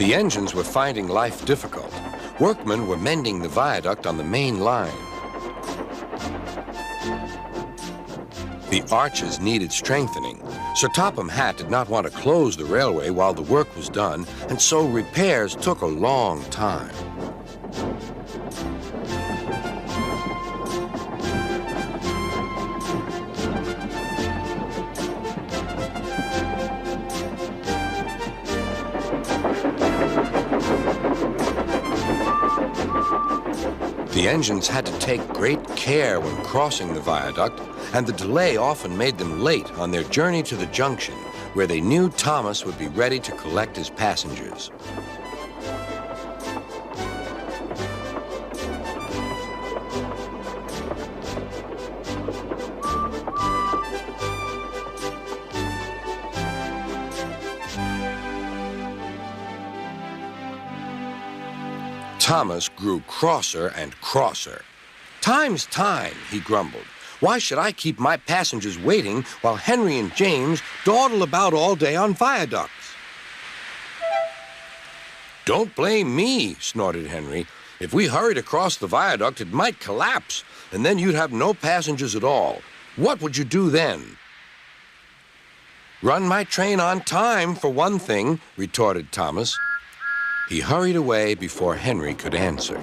The engines were finding life difficult. Workmen were mending the viaduct on the main line. The arches needed strengthening. Sir Topham Hatt did not want to close the railway while the work was done, and so repairs took a long time. The engines had to take great care when crossing the viaduct, and the delay often made them late on their journey to the junction, where they knew Thomas would be ready to collect his passengers. Thomas grew crosser and crosser. "Time's time," he grumbled. "Why should I keep my passengers waiting while Henry and James dawdle about all day on viaducts?" "Don't blame me," snorted Henry. "If we hurried across the viaduct, it might collapse, and then you'd have no passengers at all. What would you do then?" "Run my train on time, for one thing," retorted Thomas. He hurried away before Henry could answer.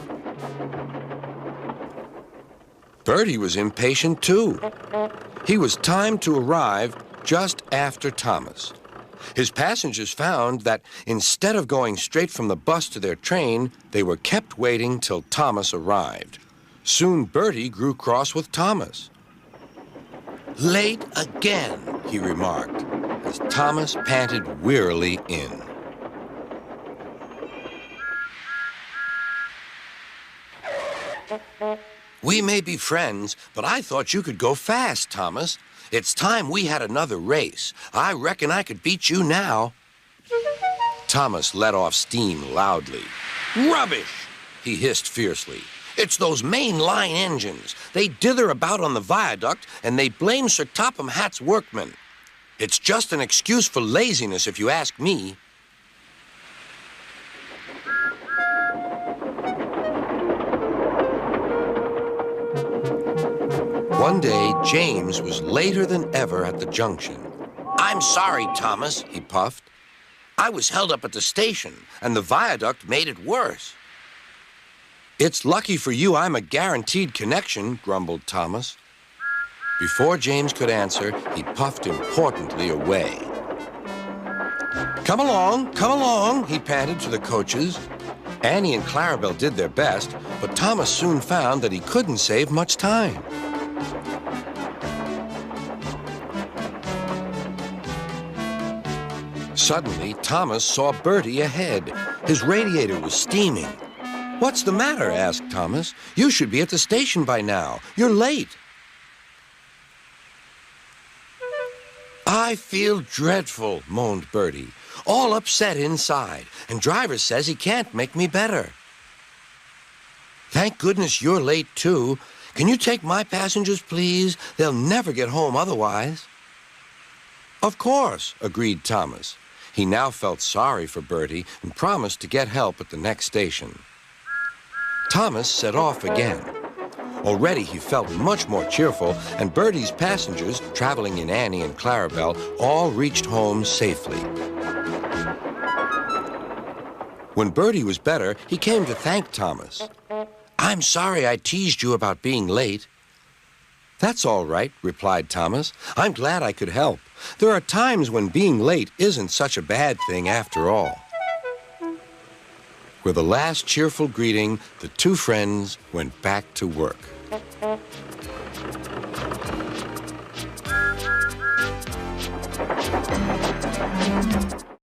Bertie was impatient too. He was timed to arrive just after Thomas. His passengers found that instead of going straight from the bus to their train, they were kept waiting till Thomas arrived. Soon Bertie grew cross with Thomas. "Late again," he remarked, as Thomas panted wearily in. "We may be friends, but I thought you could go fast, Thomas. It's time we had another race. I reckon I could beat you now." Thomas let off steam loudly. "Rubbish!" he hissed fiercely. "It's those main line engines. They dither about on the viaduct, and they blame Sir Topham Hatt's workmen. It's just an excuse for laziness, if you ask me." One day, James was later than ever at the junction. "I'm sorry, Thomas," he puffed. "I was held up at the station, and the viaduct made it worse." "It's lucky for you I'm a guaranteed connection," grumbled Thomas. Before James could answer, he puffed importantly away. Come along," he panted to the coaches. Annie and Clarabelle did their best, but Thomas soon found that he couldn't save much time. Suddenly, Thomas saw Bertie ahead. His radiator was steaming. "What's the matter?" asked Thomas. "You should be at the station by now. You're late." "I feel dreadful," moaned Bertie. "All upset inside, and driver says he can't make me better." "Thank goodness you're late, too. Can you take my passengers, please? They'll never get home otherwise." "Of course," agreed Thomas. He now felt sorry for Bertie and promised to get help at the next station. Thomas set off again. Already he felt much more cheerful, and Bertie's passengers, traveling in Annie and Clarabelle, all reached home safely. When Bertie was better, he came to thank Thomas. "I'm sorry I teased you about being late." "That's all right," replied Thomas. "I'm glad I could help. There are times when being late isn't such a bad thing after all." With a last cheerful greeting, the two friends went back to work.